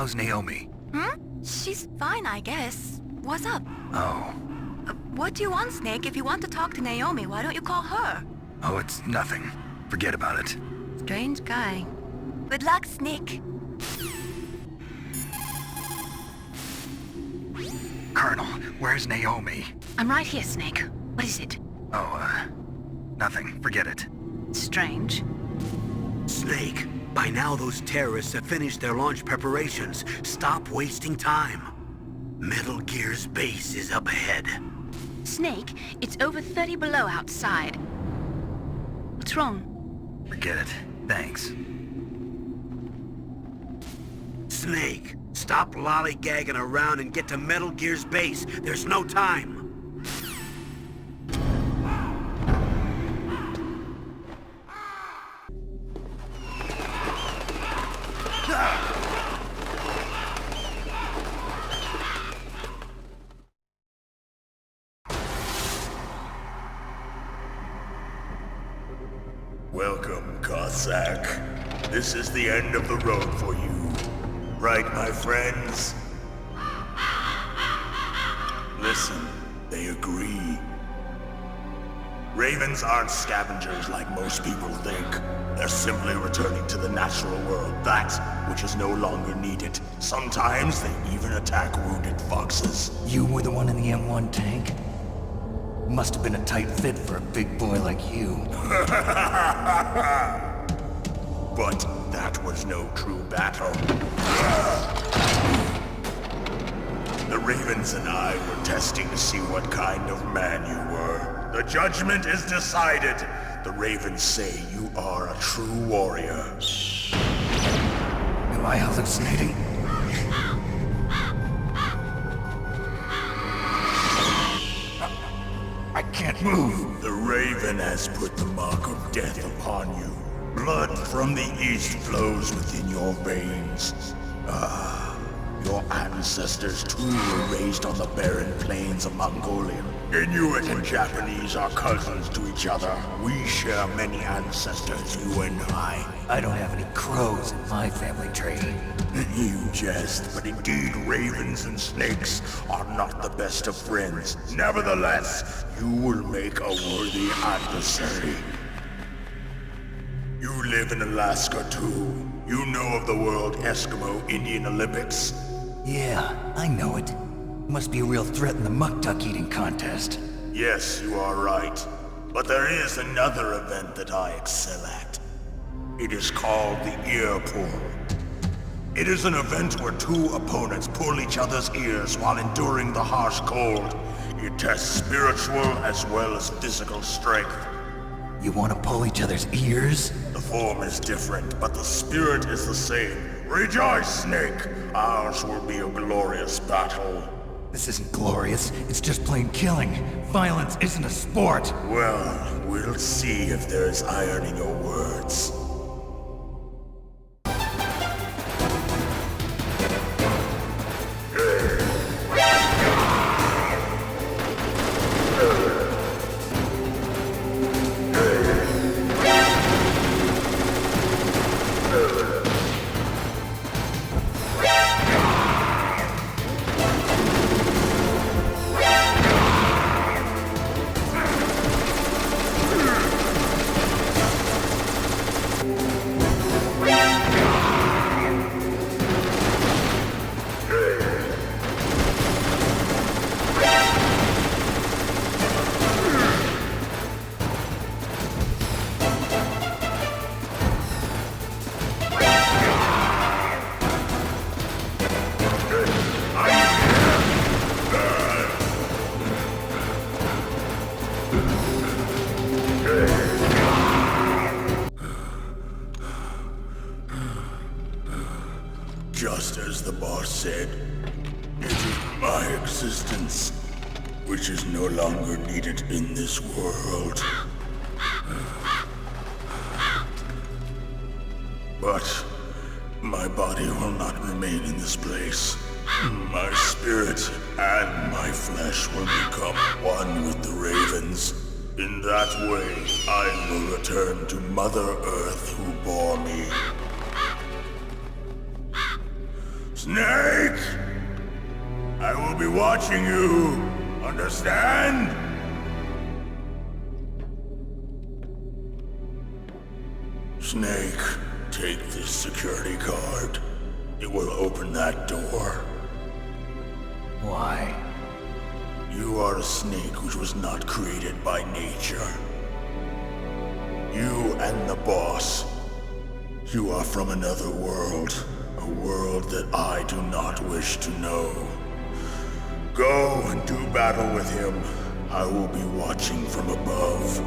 How's Naomi? She's fine, I guess. What's up? Oh. What do you want, Snake? If you want to talk to Naomi, why don't you call her? Oh, it's nothing. Forget about it. Strange guy. Good luck, Snake. Colonel, where's Naomi? I'm right here, Snake. What is it? Oh, nothing. Forget it. Strange. Snake, by now those terrorists have finished their launch preparations. Stop wasting time. Metal Gear's base is up ahead. Snake, it's over 30 below outside. What's wrong? Forget it. Thanks. Snake, stop lollygagging around and get to Metal Gear's base. There's no time. Welcome, Cossack. This is the end of the road for you. Right, my friends? Listen, they agree. Ravens aren't scavengers like most people think. They're simply returning to the natural world, that which is no longer needed. Sometimes they even attack wounded foxes. You were the one in the M1 tank? Must have been a tight fit for a big boy like you. But that was no true battle. The Ravens and I were testing to see what kind of man you were. The judgment is decided. The Ravens say you are a true warrior. Am I hallucinating? I can't move. The Raven has put the mark of death upon you. Blood from the east flows within your veins. Your ancestors too were raised on the barren plains of Mongolia. Inuit and Japanese are cousins to each other. We share many ancestors, you and I. I don't have any crows in my family tree. You jest, but indeed ravens and snakes are not the best of friends. Nevertheless, you will make a worthy adversary. You live in Alaska too. You know of the World Eskimo Indian Olympics? Yeah, I know it. Must be a real threat in the muck duck eating contest. Yes, you are right. But there is another event that I excel at. It is called the ear pull. It is an event where two opponents pull each other's ears while enduring the harsh cold. It tests spiritual as well as physical strength. You want to pull each other's ears? The form is different, but the spirit is the same. Rejoice, Snake! Ours will be a glorious battle. This isn't glorious. It's just plain killing. Violence isn't a sport. Well, we'll see if there's iron in your words. Just as the boss said, it is my existence which is no longer needed in this world. But my body will not remain in this place. My spirit and my flesh will become one with the ravens. In that way, I will return to Mother Earth who bore me. Snake! I will be watching you. Understand? Snake, take this security card. It will open that door. Why? You are a snake which was not created by nature. You and the boss. You are from another world. A world that I do not wish to know. Go and do battle with him. I will be watching from above.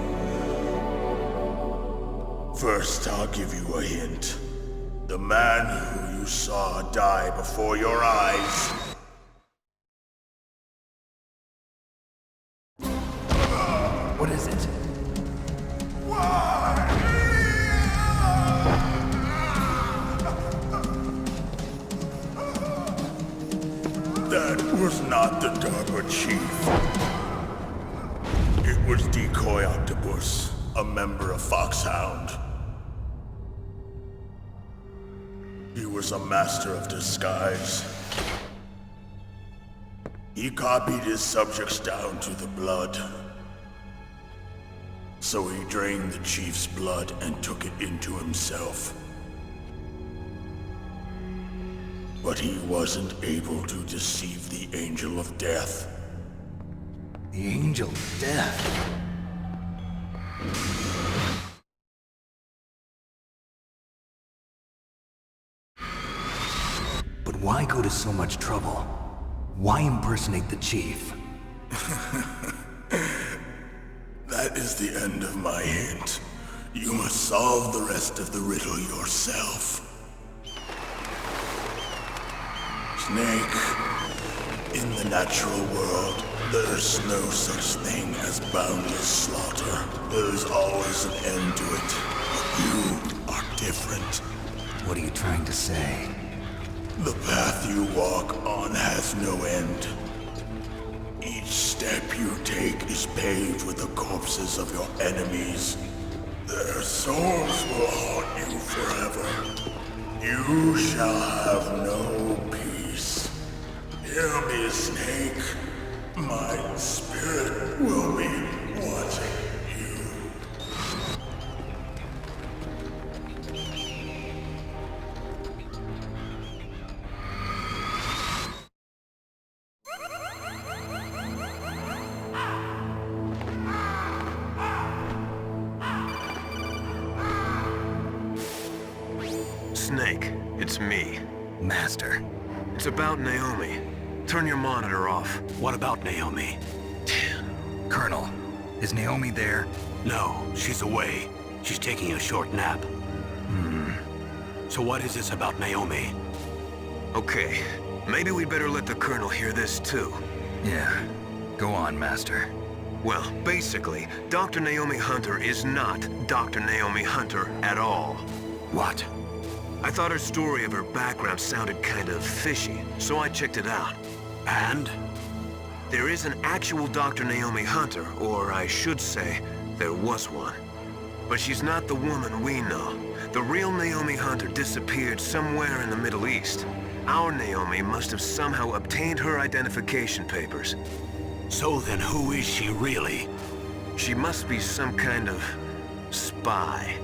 First, I'll give you a hint. The man who you saw die before your eyes. What is it? That was not the DARPA chief. It was Decoy Octopus, a member of Foxhound. He was a master of disguise. He copied his subjects down to the blood. So he drained the chief's blood and took it into himself. But he wasn't able to deceive the Angel of Death. The Angel of Death. But why go to so much trouble? Why impersonate the chief? That is the end of my hint. You must solve the rest of the riddle yourself. Snake, in the natural world, there's no such thing as boundless slaughter. There is always an end to it. But you are different. What are you trying to say? The path you walk on has no end. Each step you take is paved with the corpses of your enemies. Their souls will haunt you forever. You shall have no peace. Hear me, Snake. My spirit will be watching you. Snake, it's me. Master. It's about Naomi. Turn your monitor off. What about Naomi? Colonel, is Naomi there? No, she's away. She's taking a short nap. So what is this about Naomi? Okay, maybe we'd better let the Colonel hear this too. Yeah. Go on, Master. Well, basically, Dr. Naomi Hunter is not Dr. Naomi Hunter at all. What? I thought her story of her background sounded kind of fishy, so I checked it out. And? There is an actual Dr. Naomi Hunter, or I should say, there was one. But she's not the woman we know. The real Naomi Hunter disappeared somewhere in the Middle East. Our Naomi must have somehow obtained her identification papers. So then who is she really? She must be some kind of spy.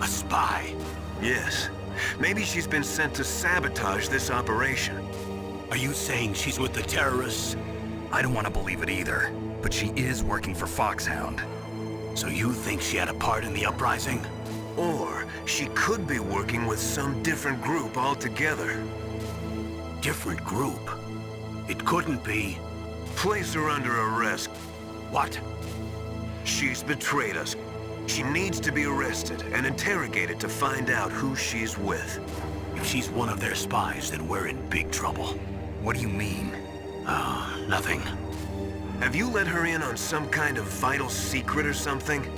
A spy? Yes. Maybe she's been sent to sabotage this operation. Are you saying she's with the terrorists? I don't want to believe it either, but she is working for Foxhound. So you think she had a part in the uprising? Or she could be working with some different group altogether. Different group? It couldn't be. Place her under arrest. What? She's betrayed us. She needs to be arrested and interrogated to find out who she's with. If she's one of their spies, then we're in big trouble. What do you mean? Nothing. Have you let her in on some kind of vital secret or something?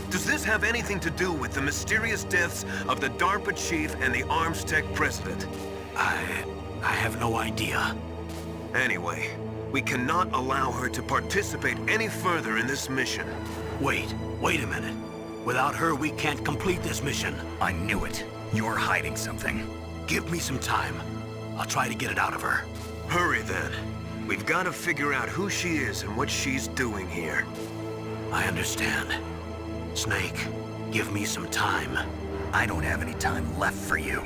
Does this have anything to do with the mysterious deaths of the DARPA chief and the Arms Tech president? I have no idea. Anyway, we cannot allow her to participate any further in this mission. Wait a minute. Without her, we can't complete this mission. I knew it. You're hiding something. Give me some time. I'll try to get it out of her. Hurry then. We've got to figure out who she is and what she's doing here. I understand. Snake, give me some time. I don't have any time left for you.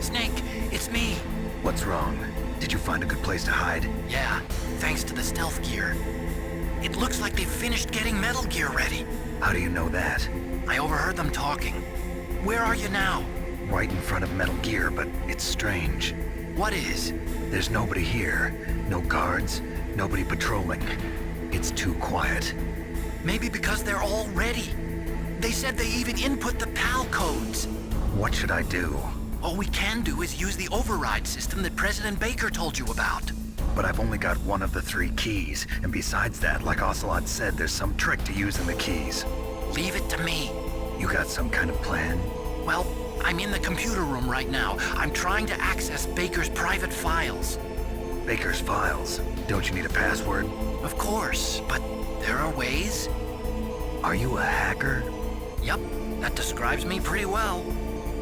Snake, it's me. What's wrong? Did you find a good place to hide? Yeah, thanks to the stealth gear. It looks like they've finished getting Metal Gear ready. How do you know that? I overheard them talking. Where are you now? Right in front of Metal Gear, but it's strange. What is? There's nobody here. No guards, nobody patrolling. It's too quiet. Maybe because they're all ready. They said they even input the PAL codes. What should I do? All we can do is use the override system that President Baker told you about. But I've only got one of the 3 keys, and besides that, like Ocelot said, there's some trick to using the keys. Leave it to me. You got some kind of plan? Well, I'm in the computer room right now. I'm trying to access Baker's private files. Baker's files? Don't you need a password? Of course, but there are ways. Are you a hacker? Yep, that describes me pretty well.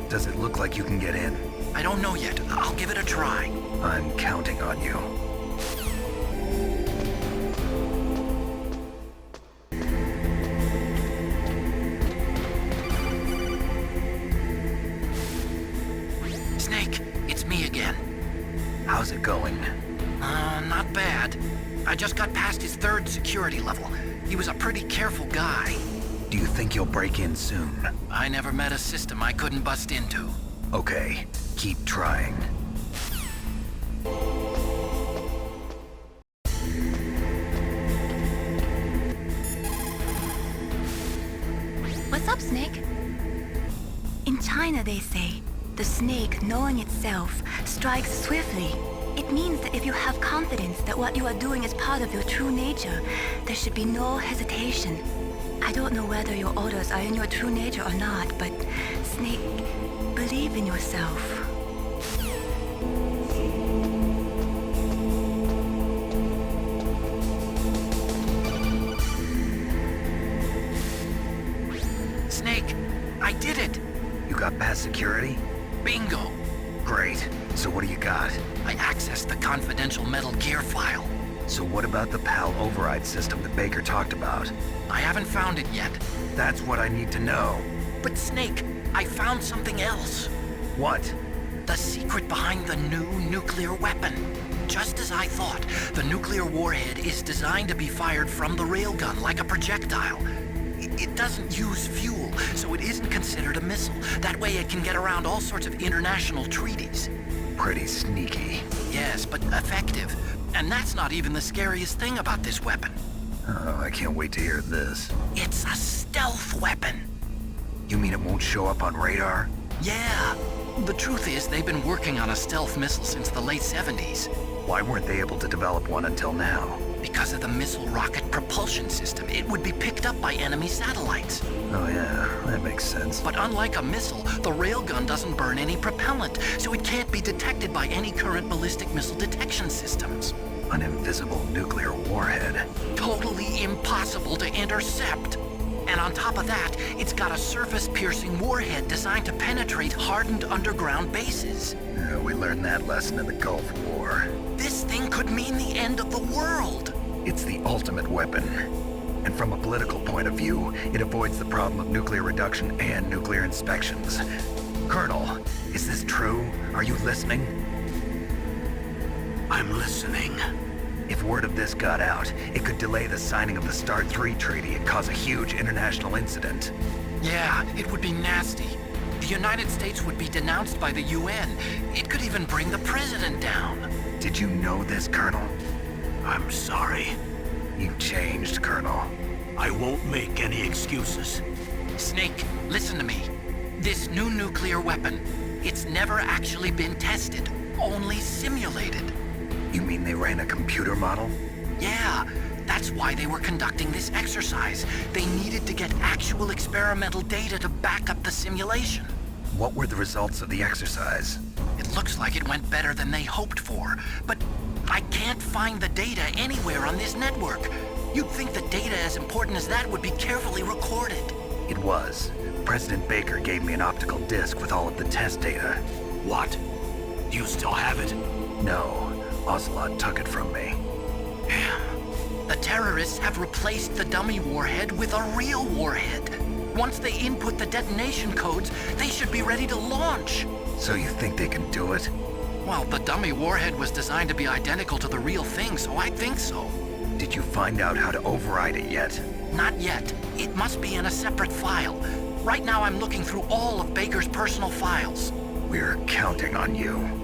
Does it look like you can get in? I don't know yet. I'll give it a try. I'm counting on you. Snake, it's me again. How's it going? Not bad. I just got past his 3rd security level. He was a pretty careful guy. Do you think you'll break in soon? I never met a system I couldn't bust into. Okay, keep trying. What's up, Snake? In China, they say, the snake, knowing itself, strikes swiftly. It means that if you have confidence that what you are doing is part of your true nature, there should be no hesitation. I don't know whether your orders are in your true nature or not, but Snake, believe in yourself. Snake, I did it! You got past security? Bingo! Great. So what do you got? I accessed the confidential Metal Gear file. So what about the PAL override system that Baker talked about? I haven't found it yet. That's what I need to know. But Snake, I found something else. What? The secret behind the new nuclear weapon. Just as I thought, the nuclear warhead is designed to be fired from the railgun like a projectile. It doesn't use fuel, so it isn't considered a missile. That way it can get around all sorts of international treaties. Pretty sneaky. Yes, but effective. And that's not even the scariest thing about this weapon. Oh, I can't wait to hear this. It's a stealth weapon. You mean it won't show up on radar? Yeah. The truth is, they've been working on a stealth missile since the late 70s. Why weren't they able to develop one until now? Because of the missile rocket propulsion system, it would be picked up by enemy satellites. Oh yeah, that makes sense. But unlike a missile, the railgun doesn't burn any propellant, so it can't be detected by any current ballistic missile detection systems. An invisible nuclear warhead. Totally impossible to intercept. And on top of that, it's got a surface-piercing warhead designed to penetrate hardened underground bases. Yeah, we learned that lesson in the Gulf War. This thing could mean the end of the world. It's the ultimate weapon. And from a political point of view, it avoids the problem of nuclear reduction and nuclear inspections. Colonel, is this true? Are you listening? I'm listening. If word of this got out, it could delay the signing of the START 3 treaty and cause a huge international incident. Yeah, it would be nasty. The United States would be denounced by the UN. It could even bring the president down. Did you know this, Colonel? I'm sorry. You changed, Colonel. I won't make any excuses. Snake, listen to me. This new nuclear weapon, it's never actually been tested, only simulated. You mean they ran a computer model? Yeah, that's why they were conducting this exercise. They needed to get actual experimental data to back up the simulation. What were the results of the exercise? It looks like it went better than they hoped for, but I can't find the data anywhere on this network. You'd think the data as important as that would be carefully recorded. It was. President Baker gave me an optical disc with all of the test data. What? Do you still have it? No, Ocelot took it from me. The terrorists have replaced the dummy warhead with a real warhead. Once they input the detonation codes, they should be ready to launch. So you think they can do it? Well, the dummy warhead was designed to be identical to the real thing, so I think so. Did you find out how to override it yet? Not yet. It must be in a separate file. Right now I'm looking through all of Baker's personal files. We're counting on you.